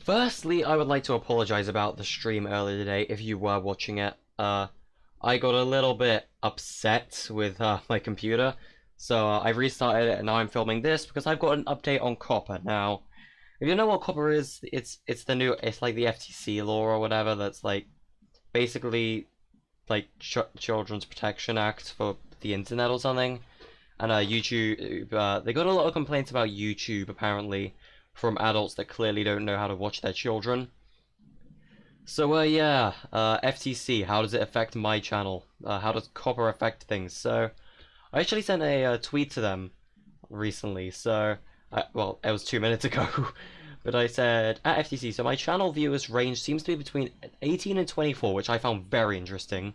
Firstly, I would like to apologize about the stream earlier today if you were watching it. I got a little bit upset with my computer, so I restarted it and now I'm filming this because I've got an update on COPPA. Now, if you know what COPPA is, it's the new, it's like the FTC law or whatever that's like basically like Children's Protection Act for the internet or something. And YouTube, they got a lot of complaints about YouTube apparently from adults that clearly don't know how to watch their children. So yeah, FTC, how does it affect my channel? How does COPPA affect things? So I actually sent a tweet to them recently. So well, it was 2 minutes ago, but I said at FTC. So my channel viewers range seems to be between 18 and 24, which I found very interesting.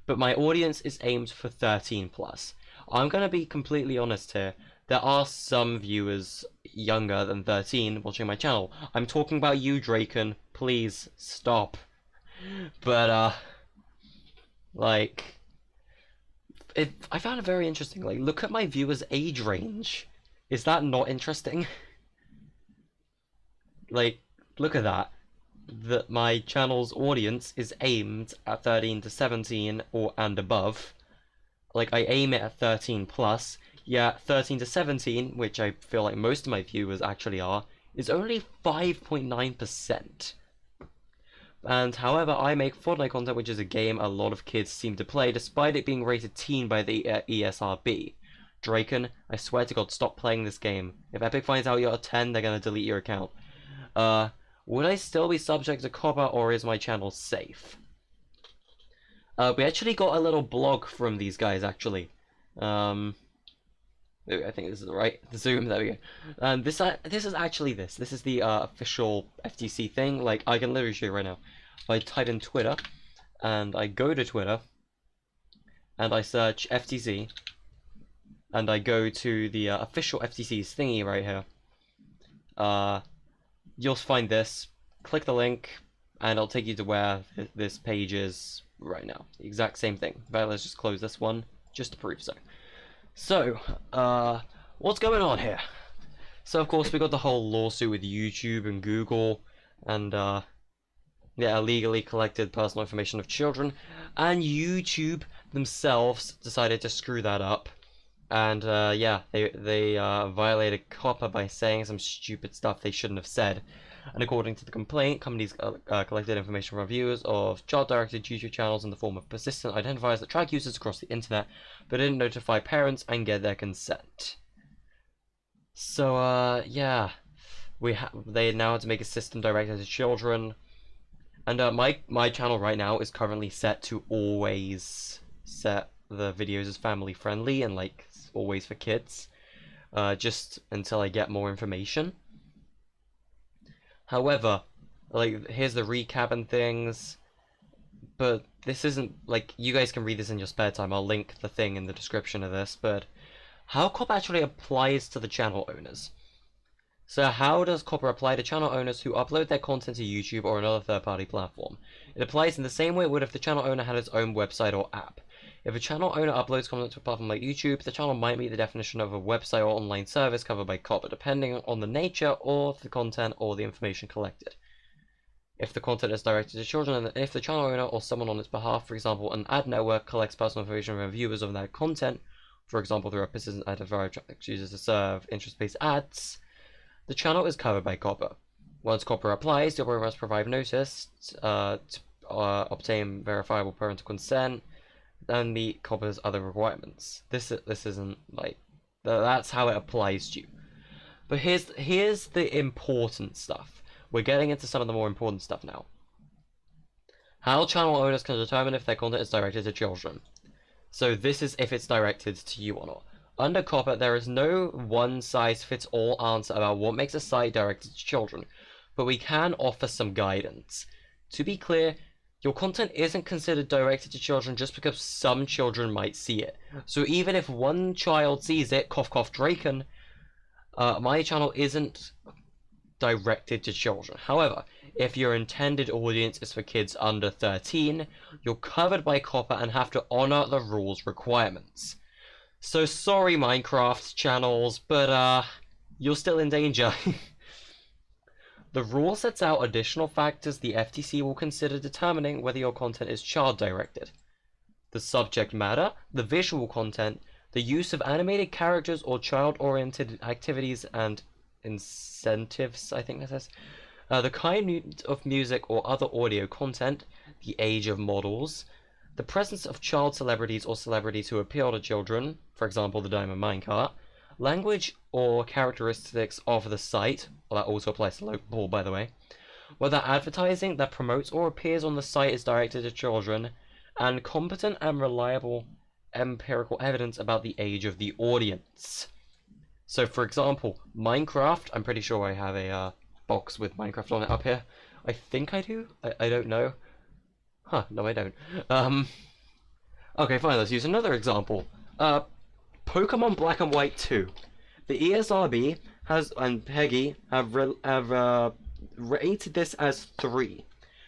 But my audience is aimed for 13 plus. I'm gonna be completely honest here. There are some viewers younger than 13 watching my channel. I'm talking about you, Draken. Please stop. But like, I found it very interesting. Like, look at my viewers' age range. Is that not interesting? Like, look at that. That my channel's audience is aimed at 13 to 17 or and above. Like, I aim it at 13 plus. Yeah, 13 to 17, which I feel like most of my viewers actually are, is only 5.9%. And however, I make Fortnite content, which is a game a lot of kids seem to play, despite it being rated teen by the ESRB. Draken, I swear to God, stop playing this game. If Epic finds out you're a 10, they're gonna delete your account. Would I still be subject to COPPA, or is my channel safe? We actually got a little blog from these guys, actually. I think this is right. The Zoom, there we go. This is actually this. This is the official FTC thing. Like, I can literally show you right now. If I type in Twitter, and I go to Twitter, and I search FTC, and I go to the official FTC's thingy right here, you'll find this. Click the link, and it'll take you to where this page is right now. The exact same thing. But let's just close this one, just to prove so. So, what's going on here? So, of course, we got the whole lawsuit with YouTube and Google, and, yeah, illegally collected personal information of children, and YouTube themselves decided to screw that up, and, yeah, they violated COPPA by saying some stupid stuff they shouldn't have said. And according to the complaint, companies collected information from viewers of child-directed YouTube channels in the form of persistent identifiers that track users across the internet, but didn't notify parents and get their consent. So, yeah, they now had to make a system directed to children, and my channel right now is currently set to always set the videos as family friendly and like always for kids, just until I get more information. However, like, here's the recap and things, but this isn't, like, you guys can read this in your spare time. I'll link the thing in the description of this, but how COPPA actually applies to the channel owners. So how does COPPA apply to channel owners who upload their content to YouTube or another third-party platform? It applies in the same way it would if the channel owner had its own website or app. If a channel owner uploads content to a platform like YouTube, the channel might meet the definition of a website or online service covered by COPPA, depending on the nature of the content or the information collected. If the content is directed to children, and if the channel owner or someone on its behalf, for example, an ad network, collects personal information from viewers of that content, for example, through a persistent identifier attracts users to serve interest-based ads, the channel is covered by COPPA. Once COPPA applies, the operator must provide notice to obtain verifiable parental consent and meet COPPA's other requirements. This isn't like that's how it applies to you. But here's the important stuff. We're getting into some of the more important stuff now. How channel owners can determine if their content is directed to children. So this is if it's directed to you or not. Under COPPA, there is no one-size-fits-all answer about what makes a site directed to children, but we can offer some guidance. To be clear, your content isn't considered directed to children just because some children might see it. So even if one child sees it, cough cough Draken, my channel isn't directed to children. However, if your intended audience is for kids under 13, you're covered by COPPA and have to honor the rules requirements. So sorry Minecraft channels, but you're still in danger. The rule sets out additional factors the FTC will consider determining whether your content is child-directed. The subject matter, the visual content, the use of animated characters or child-oriented activities and incentives, I think that says, the kind of music or other audio content, the age of models, the presence of child celebrities or celebrities who appeal to children, for example the Diamond Minecart, language or characteristics of the site, well, that also applies to local ball by the way, whether advertising that promotes or appears on the site is directed to children, and competent and reliable empirical evidence about the age of the audience. So for example, Minecraft, I'm pretty sure I have a box with Minecraft on it up here. I think I do? I don't know. Huh, no I don't. Okay, fine, let's use another example. Pokemon Black and White 2. The ESRB has, and Peggy have rated this as 3.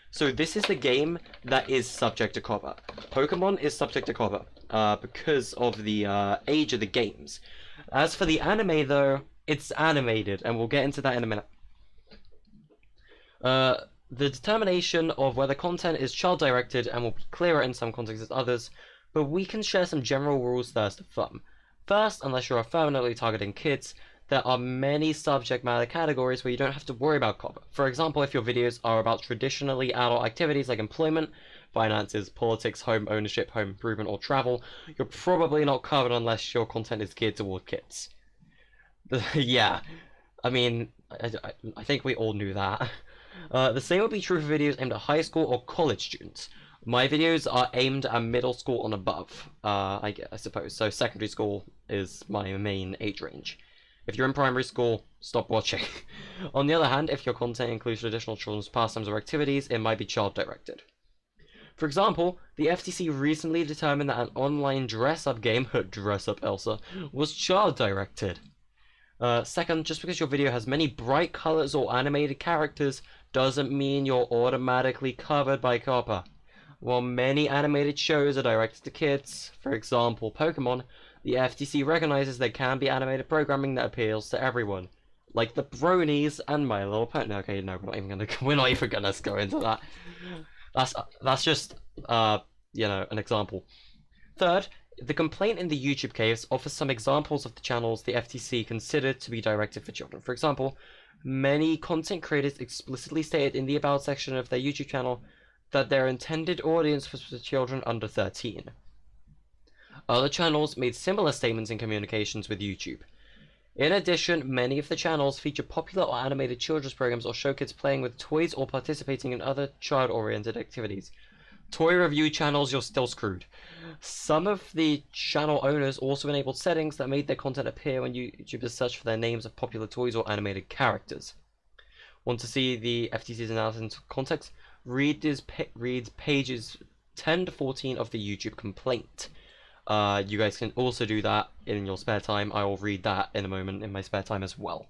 So this is the game that is subject to COPPA. Pokemon is subject to COPPA because of the age of the games. As for the anime though, it's animated, and we'll get into that in a minute. The determination of whether content is child-directed and will be clearer in some contexts than others, but we can share some general rules first of fun. First, unless you're affirmatively targeting kids, there are many subject matter categories where you don't have to worry about COPPA. For example, if your videos are about traditionally adult activities like employment, finances, politics, home ownership, home improvement, or travel, you're probably not covered unless your content is geared toward kids. Yeah, I mean, I think we all knew that. The same would be true for videos aimed at high school or college students. My videos are aimed at middle school and above, I suppose, so secondary school is my main age range. If you're in primary school, stop watching. On the other hand, if your content includes traditional children's pastimes or activities, it might be child-directed. For example, the FTC recently determined that an online dress-up game, Dress Up Elsa, was child-directed. Second, just because your video has many bright colors or animated characters doesn't mean you're automatically covered by COPPA. While many animated shows are directed to kids, for example Pokemon, the FTC recognizes there can be animated programming that appeals to everyone, like the Bronies and My Little Pony. Okay, no, we're not even gonna go into that. That's just you know, an example. Third, the complaint in the YouTube case offers some examples of the channels the FTC considered to be directed for children. For example, many content creators explicitly stated in the About section of their YouTube channel that their intended audience was for children under 13. Other channels made similar statements in communications with YouTube. In addition, many of the channels feature popular or animated children's programs or show kids playing with toys or participating in other child-oriented activities. Toy review channels, you're still screwed. Some of the channel owners also enabled settings that made their content appear when YouTubers search for their names of popular toys or animated characters. Want to see the FTC's analysis in context? Read pages 10 to 14 of the YouTube complaint. You guys can also do that in your spare time. I will read that in a moment in my spare time as well.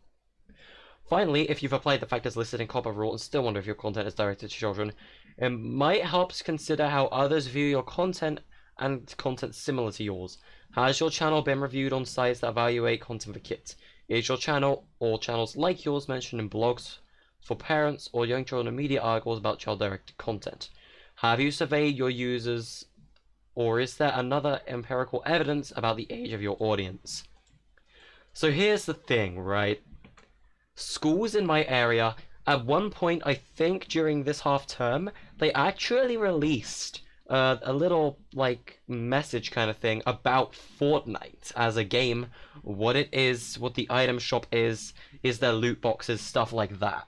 Finally, if you've applied the factors listed in COPPA rule and still wonder if your content is directed to children, it might help to consider how others view your content and content similar to yours. Has your channel been reviewed on sites that evaluate content for kids? Is your channel or channels like yours mentioned in blogs for parents or young children and media articles about child-directed content? Have you surveyed your users, or is there another empirical evidence about the age of your audience? So here's the thing, right? Schools in my area, at one point, I think during this half term, they actually released a little, like, message kind of thing about Fortnite as a game, what it is, what the item shop is there loot boxes, stuff like that.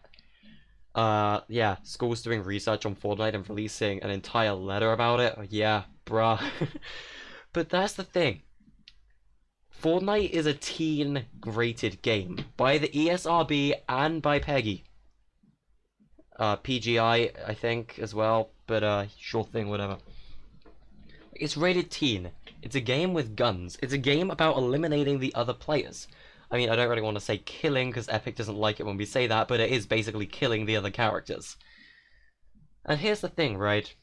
Yeah, schools doing research on Fortnite and releasing an entire letter about it. Yeah, bruh. But that's the thing. Fortnite is a teen-rated game by the ESRB and by Peggy. PGI, I think, as well, but sure thing, whatever. It's rated teen. It's a game with guns. It's a game about eliminating the other players. I mean, I don't really want to say killing, because Epic doesn't like it when we say that, but it is basically killing the other characters. And here's the thing, right?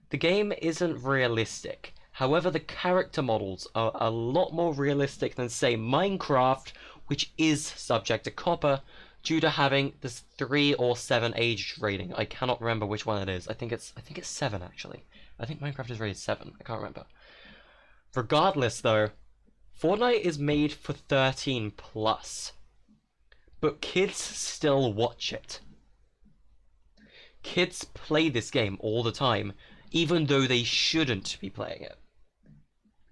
The game isn't realistic. However, the character models are a lot more realistic than, say, Minecraft, which is subject to COPPA, due to having this 3 or 7 age rating. I cannot remember which one it is. I think it's 7 actually. I think Minecraft is rated 7. I can't remember. Regardless though, Fortnite is made for 13 plus. But kids still watch it. Kids play this game all the time, even though they shouldn't be playing it.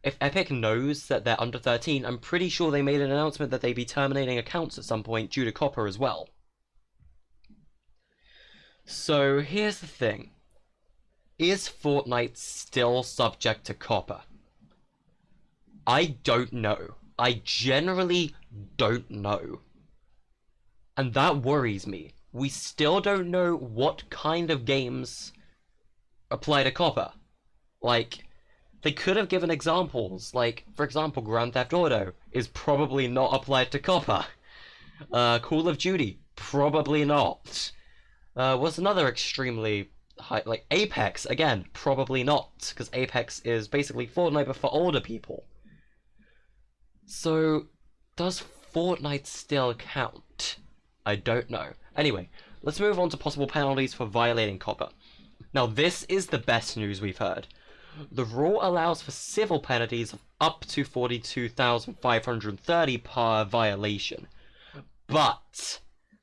If Epic knows that they're under 13, I'm pretty sure they made an announcement that they'd be terminating accounts at some point due to COPPA as well. So here's the thing. Is Fortnite still subject to COPPA? I don't know. I generally don't know. And that worries me. We still don't know what kind of games apply to COPPA. Like, they could have given examples. Like, for example, Grand Theft Auto is probably not applied to COPPA. Call of Duty, probably not. What's another extremely high... Like, Apex, again, probably not. Because Apex is basically Fortnite but for older people. So, does Fortnite still count? I don't know. Anyway, let's move on to possible penalties for violating COPPA. Now, this is the best news we've heard. The rule allows for civil penalties of up to 42,530 per violation. But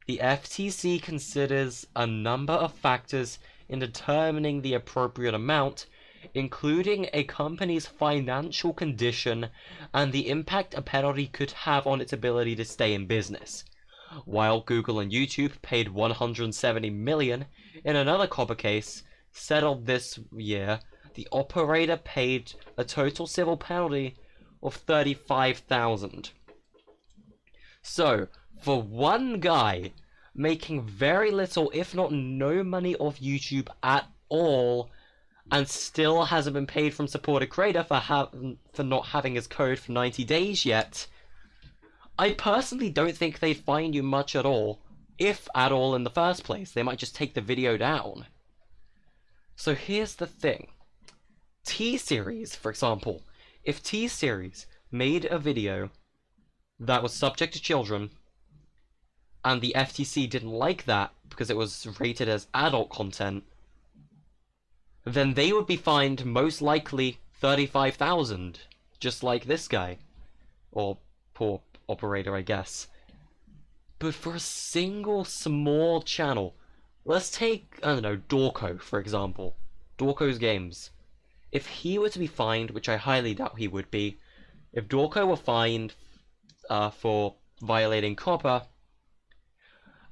the FTC considers a number of factors in determining the appropriate amount, including a company's financial condition and the impact a penalty could have on its ability to stay in business. While Google and YouTube paid $170 million in another COPPA case settled this year, the operator paid a total civil penalty of $35,000. So, for one guy making very little, if not no money off YouTube at all, and still hasn't been paid from supported creator for not having his code for 90 days yet, I personally don't think they'd fine you much at all, if at all in the first place. They might just take the video down. So here's the thing. T-Series, for example. If T-Series made a video that was subject to children, and the FTC didn't like that because it was rated as adult content, then they would be fined most likely $35,000, just like this guy. Or poor operator, I guess. But for a single small channel, let's take, I don't know, Dorco, for example. Dorco's games. If he were to be fined, which I highly doubt he would be, if Dorco were fined for violating COPPA,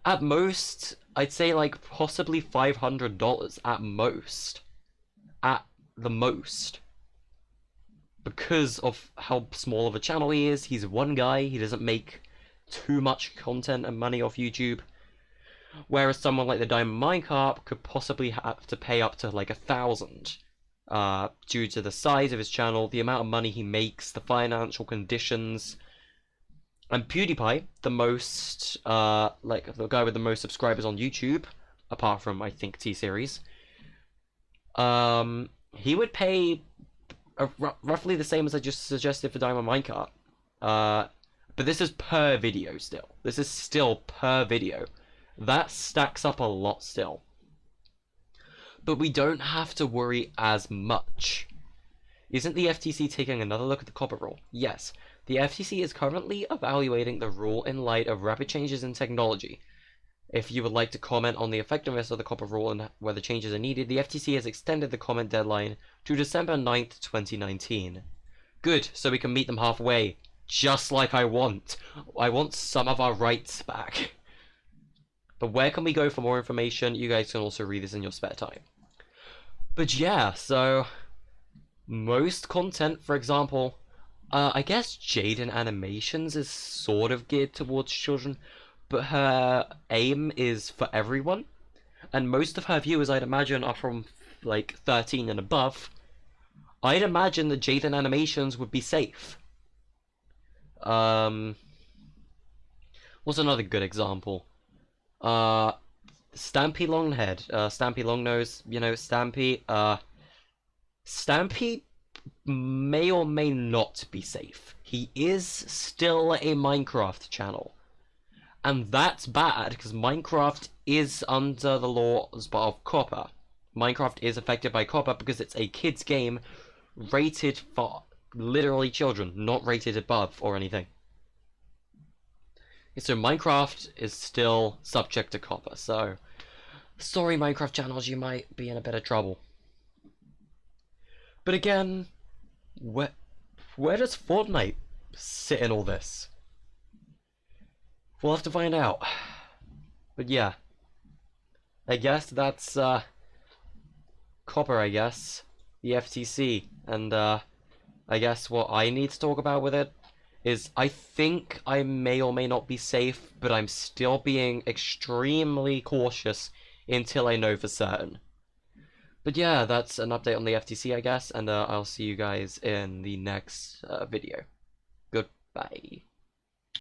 at most, I'd say like possibly $500 at most. At the most. Because of how small of a channel he is, he's one guy, he doesn't make too much content and money off YouTube. Whereas someone like the Diamond Minecart could possibly have to pay up to like $1,000. Due to the size of his channel, the amount of money he makes, the financial conditions. And PewDiePie, the most, like the guy with the most subscribers on YouTube, apart from I think T-Series, he would pay roughly the same as I just suggested for Diamond Minecart. But this is per video still. This is still per video. That stacks up a lot still. But we don't have to worry as much. Isn't the FTC taking another look at the COPPA rule? Yes. The FTC is currently evaluating the rule in light of rapid changes in technology. If you would like to comment on the effectiveness of the COPPA rule and whether changes are needed, the FTC has extended the comment deadline to December 9th, 2019. Good, so we can meet them halfway. Just like I want. I want some of our rights back. But where can we go for more information? You guys can also read this in your spare time. But yeah, so most content, for example, I guess Jaden Animations is sort of geared towards children, but her aim is for everyone. And most of her viewers, I'd imagine, are from like 13 and above. I'd imagine that Jaden Animations would be safe. What's another good example? Stampy Longhead, Stampy Longnose, you know, Stampy, Stampy may or may not be safe. He is still a Minecraft channel. And that's bad, because Minecraft is under the laws of COPPA. Minecraft is affected by COPPA because it's a kid's game rated for literally children, not rated above or anything. So Minecraft is still subject to COPPA, so sorry Minecraft channels, you might be in a bit of trouble. But again, where does Fortnite sit in all this? We'll have to find out. But yeah, I guess that's COPPA, I guess, the FTC, and I guess what I need to talk about with it is I think I may or may not be safe, but I'm still being extremely cautious until I know for certain. But yeah, that's an update on the FTC, I guess, and I'll see you guys in the next video. Goodbye.